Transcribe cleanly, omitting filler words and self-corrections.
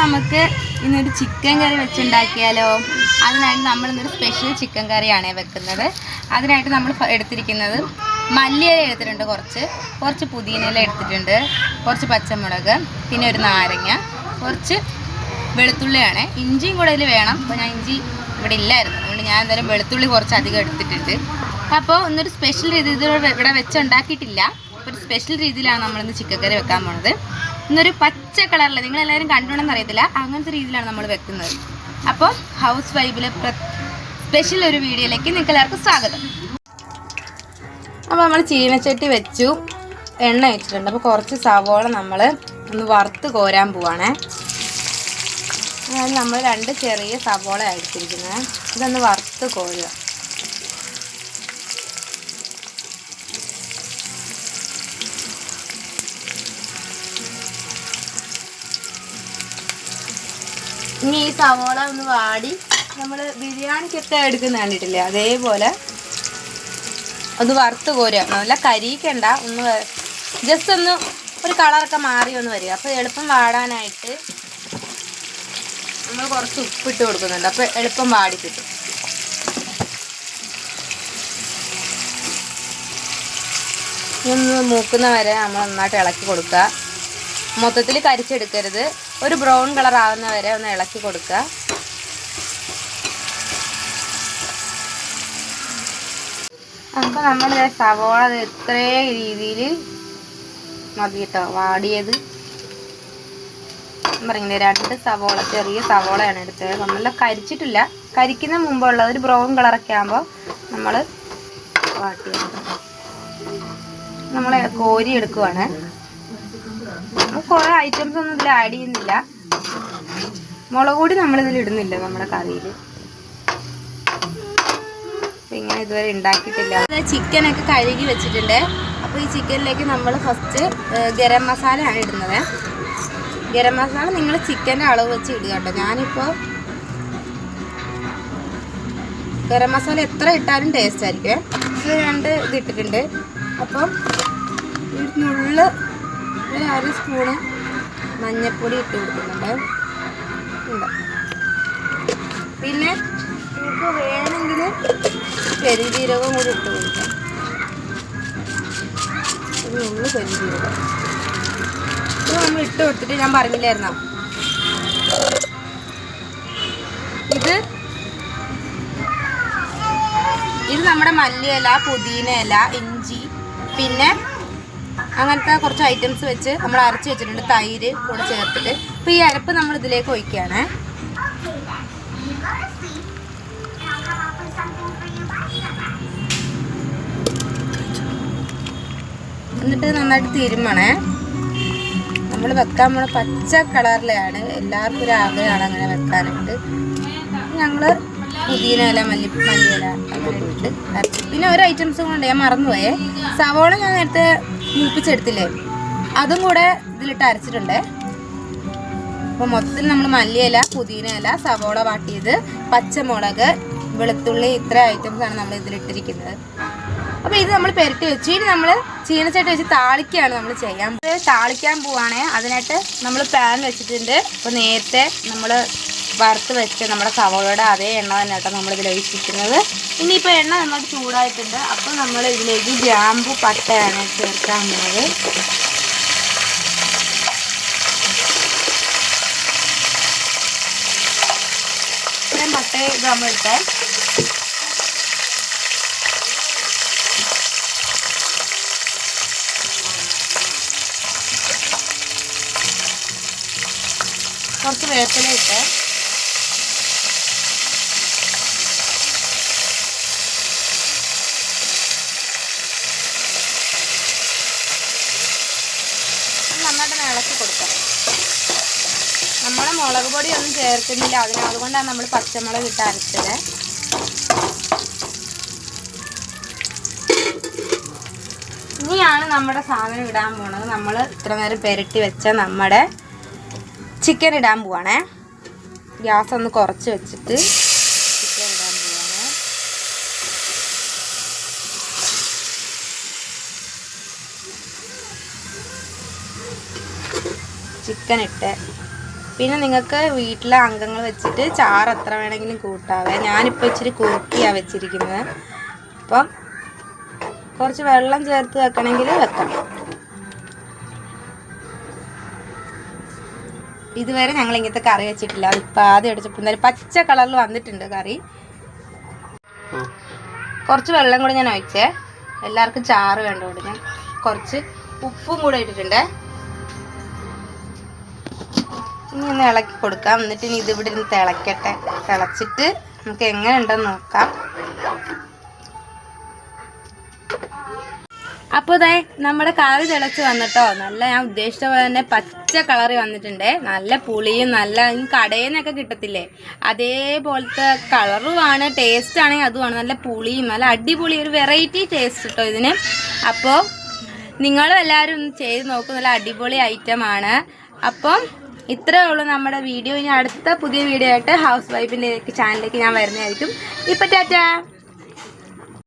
നമുക്ക് ഇന്നൊരു ചിക്കൻ കറി വെച്ചുണ്ടാക്കിയാലോ? അതിനായിട്ട് നമ്മൾ ഇന്നൊരു സ്പെഷ്യൽ ചിക്കൻ കറിയാണ് വെക്കുന്നത്. അതിനായിട്ട് നമ്മൾ എടുത്തിരിക്കുന്നത് മല്ലിയില എടുത്തിട്ടുണ്ട്, കുറച്ച് പുതിനയില എടുത്തിട്ടുണ്ട്, കുറച്ച് പച്ചമുളക്, പിന്നെ ഒരു നാരങ്ങ, കുറച്ച് വെളുത്തുള്ളിയാണ്. ഇഞ്ചിയും കൂടെ ഇതിൽ വേണം. അപ്പോൾ ഞാൻ ഇഞ്ചി ഇവിടെ ഇല്ലായിരുന്നു, അതുകൊണ്ട് ഞാൻ എന്തായാലും വെളുത്തുള്ളി കുറച്ചധികം എടുത്തിട്ടുണ്ട്. അപ്പോൾ ഇന്നൊരു സ്പെഷ്യൽ രീതിയിൽ ഇവിടെ വെച്ചുണ്ടാക്കിയിട്ടില്ല. ഒരു സ്പെഷ്യൽ രീതിയിലാണ് നമ്മളിന്ന് ചിക്കൻ കറി വെക്കാൻ പോണത്. ഇന്നൊരു പച്ച കളറിൽ, നിങ്ങളെല്ലാവരും കണ്ടുകൊണ്ടെന്ന് അറിയത്തില്ല, അങ്ങനത്തെ രീതിയിലാണ് നമ്മൾ വെക്കുന്നത്. അപ്പോൾ ഹൗസ് വൈഫിലെ സ്പെഷ്യൽ ഒരു വീഡിയോയിലേക്ക് നിങ്ങൾക്ക് എല്ലാവർക്കും സ്വാഗതം. അപ്പോൾ നമ്മൾ ചീനച്ചട്ടി വെച്ചു, എണ്ണ വെച്ചിട്ടുണ്ട്. അപ്പോൾ കുറച്ച് സവോള നമ്മൾ ഒന്ന് വറുത്ത് കോരാൻ പോവാണേ. അതായത് നമ്മൾ 2 ചെറിയ സവോള എടുത്തിരിക്കുന്നത്. ഇതൊന്ന് വറുത്ത് കോരുക. ഇനി ഈ സവോള ഒന്ന് വാടി, നമ്മൾ ബിരിയാണിക്കൊക്കെ എടുക്കുന്ന കണ്ടിട്ടില്ലേ, അതേപോലെ ഒന്ന് വറുത്ത് കോരുക. നല്ല കരിയിക്കണ്ട, ഒന്ന് ജസ്റ്റ് ഒന്ന് ഒരു കളറൊക്കെ മാറി ഒന്ന് വരിക. അപ്പോൾ എളുപ്പം വാടാനായിട്ട് നമ്മൾ കുറച്ച് ഉപ്പിട്ട് കൊടുക്കുന്നുണ്ട്. അപ്പോൾ എളുപ്പം വാടി കിട്ടും. ഇതൊന്ന് മൂക്കുന്ന വരെ നമ്മൾ നന്നായിട്ട് ഇളക്കി കൊടുക്കുക. മൊത്തത്തിൽ കരിച്ചെടുക്കരുത്, ഒരു ബ്രൗൺ കളർ ആവുന്ന വരെ ഒന്ന് ഇളക്കി കൊടുക്കുക. അപ്പോൾ നമ്മൾ സവോള ഇത്രേ രീതിയിൽ മതി കേട്ടോ വാടിയത്. പറഞ്ഞില്ലേ, 2 സവോള, ചെറിയ സവോളയാണ് എടുത്തത്. നമ്മൾ കരിച്ചിട്ടില്ല, കരിക്കുന്ന മുമ്പുള്ള ഒരു ബ്രൗൺ കളറൊക്കെ ആകുമ്പോൾ നമ്മൾ വാട്ടിയെടുക്കും. നമ്മൾ കോരി എടുക്കുവാണ്. കുറേ ഐറ്റംസ് ഒന്നും ഇതിൽ ആഡ് ചെയ്യുന്നില്ല. മുളക് പൊടി നമ്മളിതിൽ ഇടുന്നില്ല നമ്മുടെ കറിയിൽ. ഇങ്ങനെ ഇതുവരെ ഉണ്ടാക്കിയിട്ടില്ല. ചിക്കനൊക്കെ കഴുകി വെച്ചിട്ടുണ്ട്. അപ്പോൾ ഈ ചിക്കനിലേക്ക് നമ്മൾ ഫസ്റ്റ് ഗരം മസാലയാണ് ഇടുന്നത്. ഗരം മസാല നിങ്ങൾ ചിക്കൻ്റെ അളവ് വെച്ച് ഇടുക കേട്ടോ. ഞാനിപ്പോൾ ഗരം മസാല എത്ര ഇട്ടാലും ടേസ്റ്റ് ആയിരിക്കും. ഇത് 2 ഇതിട്ടിട്ടുണ്ട്. അപ്പം ഒരു നുള്ള്, ഒരു 1/2 സ്പൂണ് മഞ്ഞൾപ്പൊടി ഇട്ട് കൊടുക്കുന്നുണ്ട്. പിന്നെ നമുക്ക് വേണമെങ്കിൽ പെരുംജീരകവും കൂടി ഇട്ട് കൊടുക്കാം. ഒരു നുള്ള് പെരുംജീരകം ഇത് നമ്മൾ ഇട്ട് കൊടുത്തിട്ട് ഞാൻ പറഞ്ഞില്ലായിരുന്നോ, ഇത് നമ്മുടെ മല്ലിയില, പുതിനയില, ഇഞ്ചി, പിന്നെ അങ്ങനത്തെ കുറച്ച് ഐറ്റംസ് വെച്ച് നമ്മൾ അരച്ച് വെച്ചിട്ടുണ്ട്. തൈര് കൂടെ ചേർത്തിട്ട് അപ്പോൾ ഈ അരപ്പ് നമ്മൾ ഇതിലേക്ക് ഒഴിക്കുകയാണ്. എന്നിട്ട് നന്നായിട്ട് തിരുമണേ. നമ്മൾ വെക്കാൻ പോണ പച്ച കളറിലാണ്. എല്ലാവർക്കും ഒരു ആഗ്രഹമാണ് അങ്ങനെ വെക്കാനായിട്ട്. ഞങ്ങൾ പുതിനയില, മല്ലിയില അങ്ങനെ ഇട്ട് അരച്ച്. പിന്നെ ഒരു ഐറ്റംസും കൊണ്ട് ഞാൻ മറന്നുപോയേ, സവോള ഞാൻ നേരത്തെ മൂപ്പിച്ചെടുത്തില്ലേ, അതും കൂടെ ഇതിലിട്ട് അരച്ചിട്ടുണ്ട്. അപ്പോൾ മൊത്തത്തിൽ നമ്മൾ മല്ലിയില, പുതിനയില, സവോള വാട്ടിയത്, പച്ചമുളക്, വെളുത്തുള്ളി, ഇത്ര ഐറ്റംസാണ് നമ്മൾ ഇതിലിട്ടിരിക്കുന്നത്. അപ്പോൾ ഇത് നമ്മൾ പെരട്ടി വെച്ചു. ഇനി നമ്മൾ ചീനച്ചട്ടി വെച്ച് താളിക്കുകയാണ് നമ്മൾ ചെയ്യാൻ. താളിക്കാൻ പോവുകയാണെ. അതിനായിട്ട് നമ്മൾ പാൻ വെച്ചിട്ടുണ്ട്. അപ്പോൾ നേരത്തെ നമ്മൾ വറുത്ത് വെച്ച് നമ്മുടെ സവോളയുടെ അതേ എണ്ണ തന്നെ കേട്ടോ നമ്മളിതിൽ ഒഴിച്ചിരിക്കുന്നത്. ഇനിയിപ്പോൾ എണ്ണ നന്നായിട്ട് ചൂടായിട്ടുണ്ട്. അപ്പോൾ നമ്മൾ ഇതിലേക്ക് ഗ്രാമ്പു, പട്ടയാണ് ചേർക്കാൻ പോകുന്നത്. ഇത്രയും പട്ട ഇത് നമ്മളെടുത്താൽ കുറച്ച് വേപ്പില ഇട്ട് നന്നായിട്ട് ഇളക്കി കൊടുക്കാം. നമ്മൾ മുളക് പൊടി ഒന്നും ചേർക്കുന്നില്ല, അതുകൊണ്ടാണ് നമ്മൾ പച്ചമുളക് ഇട്ട് അരച്ചത്. ഇനിയാണ് നമ്മുടെ സാധനം ഇടാൻ പോണത്. നമ്മൾ ഇത്ര നേരം പെരട്ടി വെച്ച നമ്മുടെ ചിക്കൻ ഇടാൻ പോവാണേ. ഗ്യാസ് ഒന്ന് കുറച്ച് വെച്ചിട്ട് ചിക്കൻ ഇടാൻ പോവാണ്. ചിക്കൻ ഇട്ട് പിന്നെ നിങ്ങൾക്ക് വീട്ടിലെ അംഗങ്ങൾ വെച്ചിട്ട് ചാറ് എത്ര വേണമെങ്കിലും കൂട്ടാവേ. ഞാനിപ്പോൾ ഇച്ചിരി കുറുക്കിയാണ് വെച്ചിരിക്കുന്നത്. അപ്പം കുറച്ച് വെള്ളം ചേർത്ത് വെക്കണമെങ്കിൽ വെക്കാം. ഇതുവരെ ഞങ്ങൾ ഇങ്ങനത്തെ കറി വെച്ചിട്ടില്ല. അതിപ്പോൾ ആദ്യം അടിച്ചപ്പോൾ എന്തായാലും പച്ച കളറിൽ വന്നിട്ടുണ്ട് കറി. കുറച്ച് വെള്ളം കൂടി ഞാൻ ഒഴിച്ചേ. എല്ലാവർക്കും ചാറ് വേണ്ടതുകൊണ്ട് ഞാൻ കുറച്ച് ഉപ്പും കൂടെ ഇട്ടിട്ടുണ്ട്. ഇനി ഒന്ന് ഇളക്കി കൊടുക്കാം. എന്നിട്ട് ഇനി ഇതിവിടെ നിന്ന് തിളക്കട്ടെ. തിളച്ചിട്ട് നമുക്ക് എങ്ങനെ ഉണ്ടെന്ന് നോക്കാം. അപ്പോൾ ഇതേ നമ്മുടെ കറി തിളച്ച് വന്നിട്ടോ. നല്ല ഞാൻ ഉദ്ദേശിച്ച പോലെ തന്നെ പച്ച കളറി വന്നിട്ടുണ്ട്. നല്ല പുളിയും നല്ല കടയിൽ നിന്നൊക്കെ കിട്ടത്തില്ലേ അതേപോലത്തെ കളറുമാണ്. ടേസ്റ്റ് ആണെങ്കിൽ അതുമാണ്. നല്ല പുളിയും നല്ല അടിപൊളി ഒരു വെറൈറ്റി ടേസ്റ്റ് കേട്ടോ ഇതിന്. അപ്പോൾ നിങ്ങളും എല്ലാവരും ഒന്ന് ചെയ്ത് നോക്കും. നല്ല അടിപൊളി ഐറ്റമാണ്. അപ്പം ഇത്രയേ ഉള്ളൂ നമ്മുടെ വീഡിയോ. ഇനി അടുത്ത പുതിയ വീഡിയോ ആയിട്ട് ഹൗസ് വൈഫിൻ്റെ ചാനലിലേക്ക് ഞാൻ വരുന്നതായിരിക്കും. ഇപ്പം ടാറ്റാ.